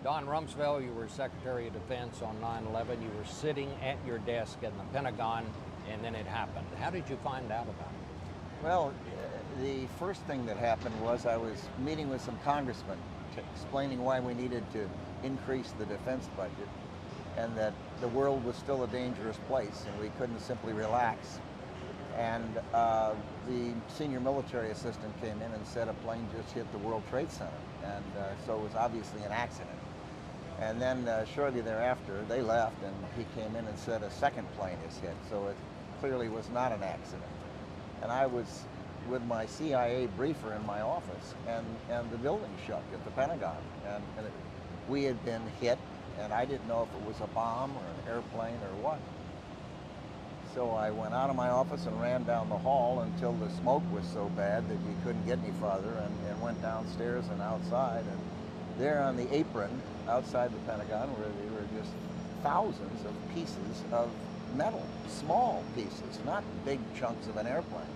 Don Rumsfeld, you were Secretary of Defense on 9/11. You were sitting at your desk in the Pentagon, and then it happened. How did you find out about it? Well, the first thing that happened was I was meeting with some congressmen explaining why we needed to increase the defense budget and that the world was still a dangerous place and we couldn't simply relax. And the senior military assistant came in and said a plane just hit the World Trade Center. And so it was obviously an accident. And then shortly thereafter, they left and he came in and said a second plane is hit. So it clearly was not an accident. And I was with my CIA briefer in my office and the building shook at the Pentagon. And we had been hit and I didn't know if it was a bomb or an airplane or what. So I went out of my office and ran down the hall until the smoke was so bad that you couldn't get any farther and went downstairs and outside. And there on the apron outside the Pentagon where there were just thousands of pieces of metal, small pieces, not big chunks of an airplane.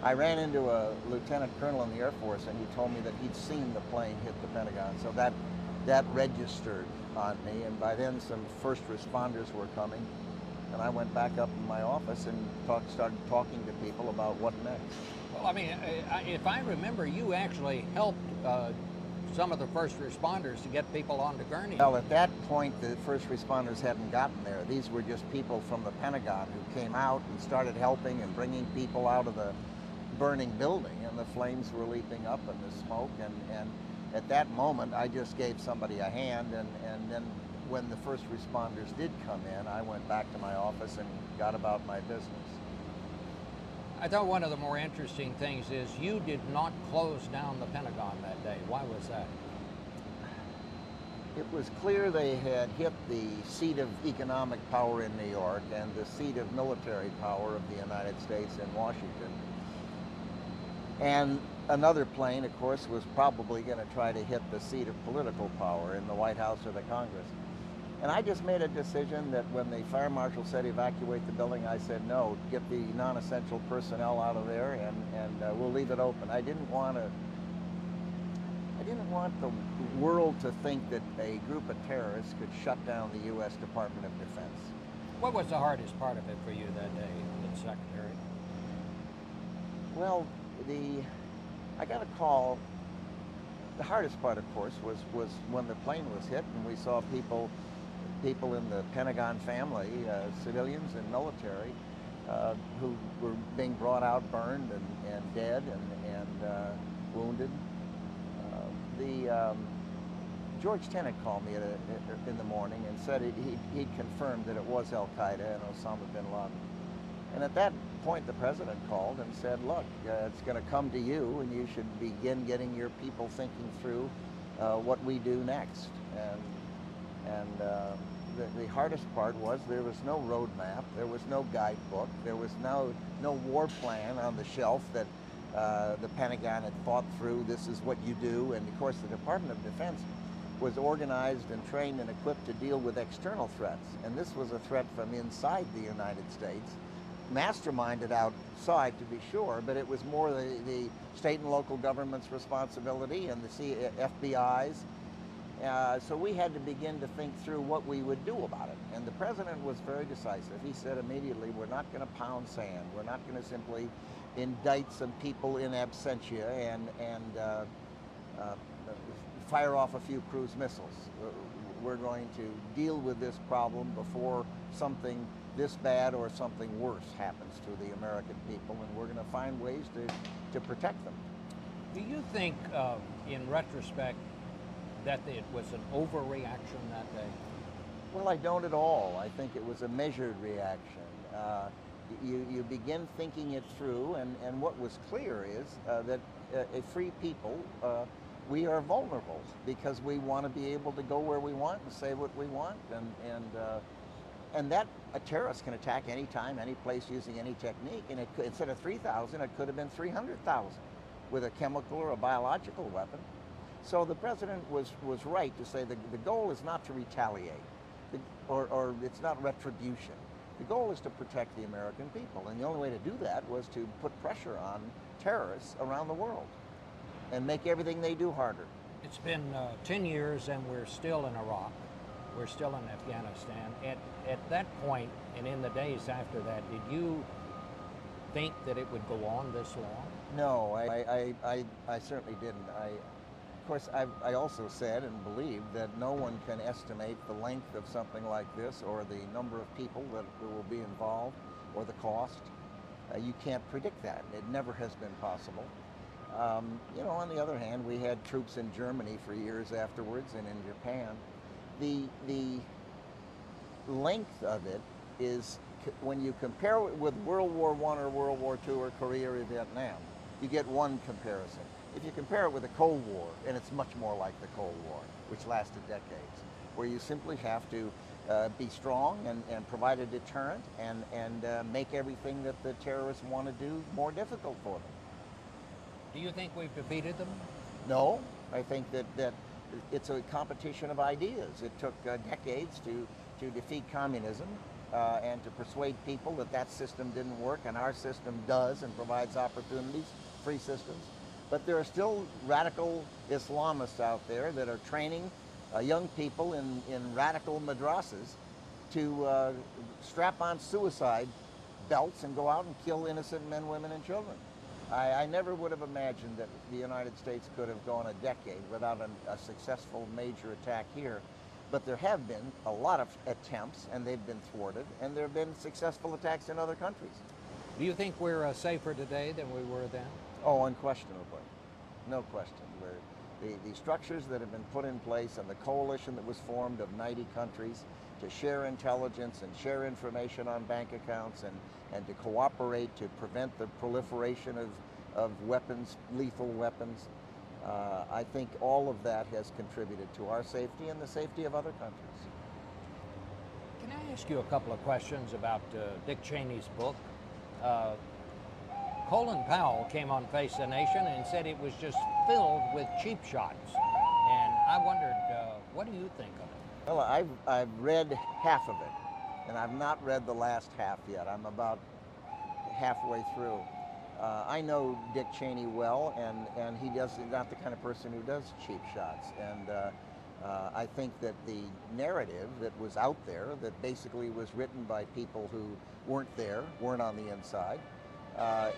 I ran into a lieutenant colonel in the Air Force and he told me that he'd seen the plane hit the Pentagon. So that registered on me, and by then some first responders were coming. And I went back up in my office and started talking to people about what next. Well, I mean, if I remember, you actually helped some of the first responders to get people onto gurneys. Well, at that point, the first responders hadn't gotten there. These were just people from the Pentagon who came out and started helping and bringing people out of the burning building, and the flames were leaping up and the smoke. And at that moment, I just gave somebody a hand, and then when the first responders did come in, I went back to my office and got about my business. I thought one of the more interesting things is you did not close down the Pentagon that day. Why was that? It was clear they had hit the seat of economic power in New York and the seat of military power of the United States in Washington. And another plane, of course, was probably going to try to hit the seat of political power in the White House or the Congress. And I just made a decision that when the fire marshal said evacuate the building, I said no, get the non-essential personnel out of there and we'll leave it open. I didn't want the world to think that a group of terrorists could shut down the U.S. Department of Defense. What was the hardest part of it for you that day, the Secretary? Well, I got a call. The hardest part, of course, was when the plane was hit and we saw people in the Pentagon family, civilians and military, who were being brought out burned and dead and wounded. George Tenet called me in the morning and said he'd confirmed that it was Al-Qaeda and Osama bin Laden. And at that point, the president called and said, look, it's going to come to you and you should begin getting your people thinking through what we do next. And the hardest part was there was no roadmap, there was no guidebook, there was no war plan on the shelf that the Pentagon had thought through, this is what you do. And of course, the Department of Defense was organized and trained and equipped to deal with external threats. And this was a threat from inside the United States, masterminded outside to be sure, but it was more the state and local government's responsibility and the FBI's. So we had to begin to think through what we would do about it. And the president was very decisive. He said immediately, we're not going to pound sand. We're not going to simply indict some people in absentia and fire off a few cruise missiles. We're going to deal with this problem before something this bad or something worse happens to the American people, and we're going to find ways to protect them. Do you think, in retrospect, that it was an overreaction that day? Well, I don't at all. I think it was a measured reaction. You begin thinking it through, and what was clear is that a free people, we are vulnerable because we want to be able to go where we want and say what we want, and that a terrorist can attack anytime, any place, using any technique, and instead of 3,000, it could have been 300,000 with a chemical or a biological weapon. So the president was right to say the goal is not to retaliate, or it's not retribution. The goal is to protect the American people, and the only way to do that was to put pressure on terrorists around the world and make everything they do harder. It's been 10 years and we're still in Iraq. We're still in Afghanistan. At that point and in the days after that, did you think that it would go on this long? No, I certainly didn't. Of course, I also said and believed that no one can estimate the length of something like this or the number of people that will be involved or the cost. You can't predict that. It never has been possible. On the other hand, we had troops in Germany for years afterwards and in Japan. The length of it is, when you compare it with World War I or World War II or Korea or Vietnam, you get one comparison. If you compare it with the Cold War, and it's much more like the Cold War, which lasted decades, where you simply have to be strong and provide a deterrent and make everything that the terrorists want to do more difficult for them. Do you think we've defeated them? No, I think that it's a competition of ideas. It took decades to defeat communism and to persuade people that that system didn't work, and our system does and provides opportunities, free systems. But there are still radical Islamists out there that are training young people in radical madrasas to strap on suicide belts and go out and kill innocent men, women, and children. I never would have imagined that the United States could have gone a decade without a successful major attack here. But there have been a lot of attempts, and they've been thwarted, and there have been successful attacks in other countries. Do you think we're safer today than we were then? Oh, unquestionably. No question. The structures that have been put in place and the coalition that was formed of 90 countries to share intelligence and share information on bank accounts and to cooperate to prevent the proliferation of weapons, lethal weapons, I think all of that has contributed to our safety and the safety of other countries. Can I ask you a couple of questions about Dick Cheney's book? Colin Powell came on Face the Nation and said it was just filled with cheap shots. And I wondered, what do you think of it? Well, I've read half of it, and I've not read the last half yet. I'm about halfway through. I know Dick Cheney well, and he's not the kind of person who does cheap shots. And I think that the narrative that was out there, that basically was written by people who weren't there, weren't on the inside,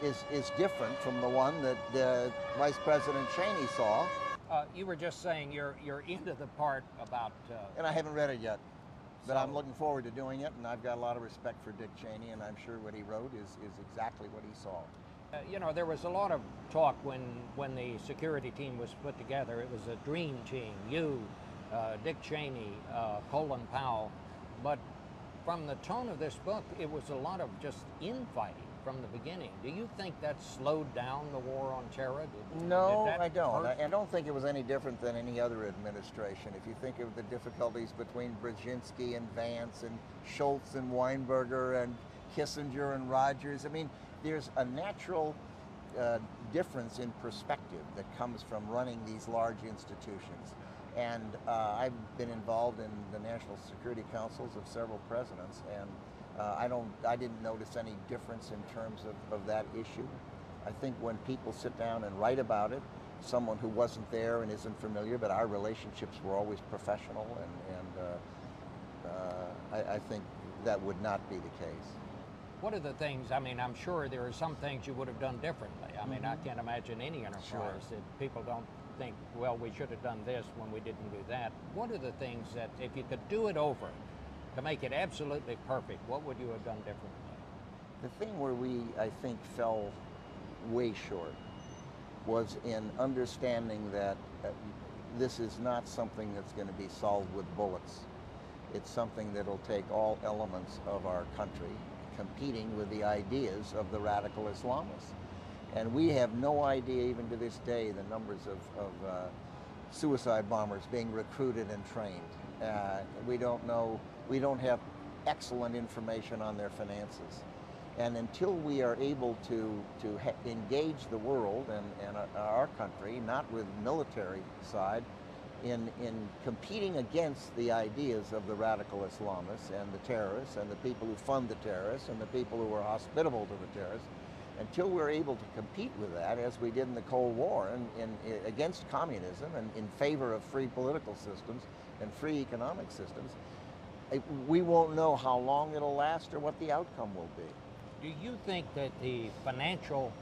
is different from the one that Vice President Cheney saw. You were just saying you're into the part about... And I haven't read it yet, but so, I'm looking forward to doing it, and I've got a lot of respect for Dick Cheney, and I'm sure what he wrote is exactly what he saw. There was a lot of talk when the security team was put together. It was a dream team, you, Dick Cheney, Colin Powell, but from the tone of this book, it was a lot of just infighting from the beginning. Do you think that slowed down the war on terror? No, I don't. I don't think it was any different than any other administration. If you think of the difficulties between Brzezinski and Vance and Schultz and Weinberger and Kissinger and Rogers, I mean, there's a natural difference in perspective that comes from running these large institutions. And I've been involved in the National Security Councils of several presidents, and I didn't notice any difference in terms of that issue. I think when people sit down and write about it, someone who wasn't there and isn't familiar, but our relationships were always professional, and I think that would not be the case. What are the things, I mean, I'm sure there are some things you would have done differently. I mean, I can't imagine any enterprise that people don't think, well, we should have done this when we didn't do that. What are the things that, if you could do it over to make it absolutely perfect, what would you have done differently? The thing where we, I think, fell way short was in understanding that this is not something that's going to be solved with bullets. It's something that'll take all elements of our country competing with the ideas of the radical Islamists. And we have no idea, even to this day, the numbers of suicide bombers being recruited and trained. We don't know, we don't have excellent information on their finances. And until we are able to engage the world and our country, not with military side, in competing against the ideas of the radical Islamists and the terrorists and the people who fund the terrorists and the people who are hospitable to the terrorists, Until we're able to compete with that, as we did in the Cold War, and against communism and in favor of free political systems and free economic systems, we won't know how long it'll last or what the outcome will be. Do you think that the financial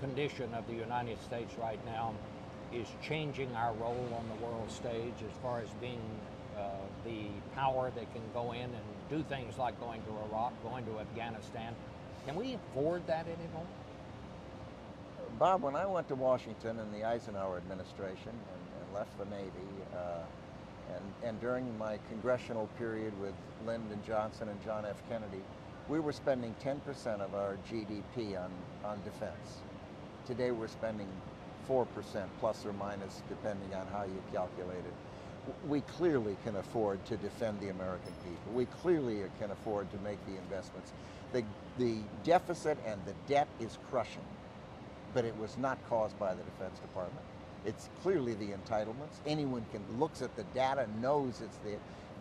condition of the United States right now is changing our role on the world stage as far as being the power that can go in and do things like going to Iraq, going to Afghanistan? Can we afford that anymore? Bob, when I went to Washington in the Eisenhower administration and left the Navy, and during my congressional period with Lyndon Johnson and John F. Kennedy, we were spending 10% of our GDP on defense. Today we're spending 4% plus or minus, depending on how you calculate it. We clearly can afford to defend the American people. We clearly can afford to make the investments. The deficit and the debt is crushing, but it was not caused by the Defense Department. It's clearly the entitlements. Anyone can looks at the data, knows it's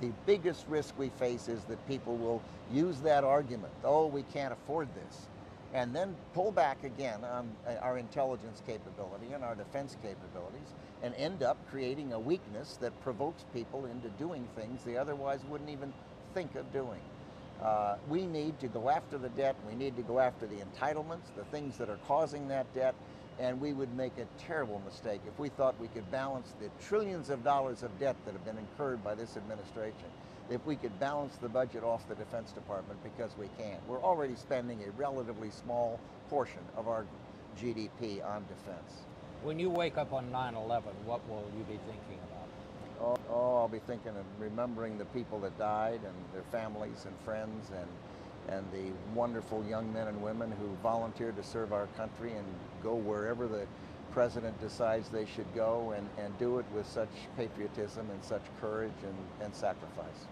the biggest risk we face is that people will use that argument, oh, we can't afford this, and then pull back again on our intelligence capability and our defense capabilities and end up creating a weakness that provokes people into doing things they otherwise wouldn't even think of doing. We need to go after the debt, we need to go after the entitlements, the things that are causing that debt, and we would make a terrible mistake if we thought we could balance the trillions of dollars of debt that have been incurred by this administration, if we could balance the budget off the Defense Department, because we can't. We're already spending a relatively small portion of our GDP on defense. When you wake up on 9/11, what will you be thinking about? I'll be thinking of remembering the people that died and their families and friends, and the wonderful young men and women who volunteered to serve our country and go wherever the president decides they should go, and do it with such patriotism and such courage and sacrifice.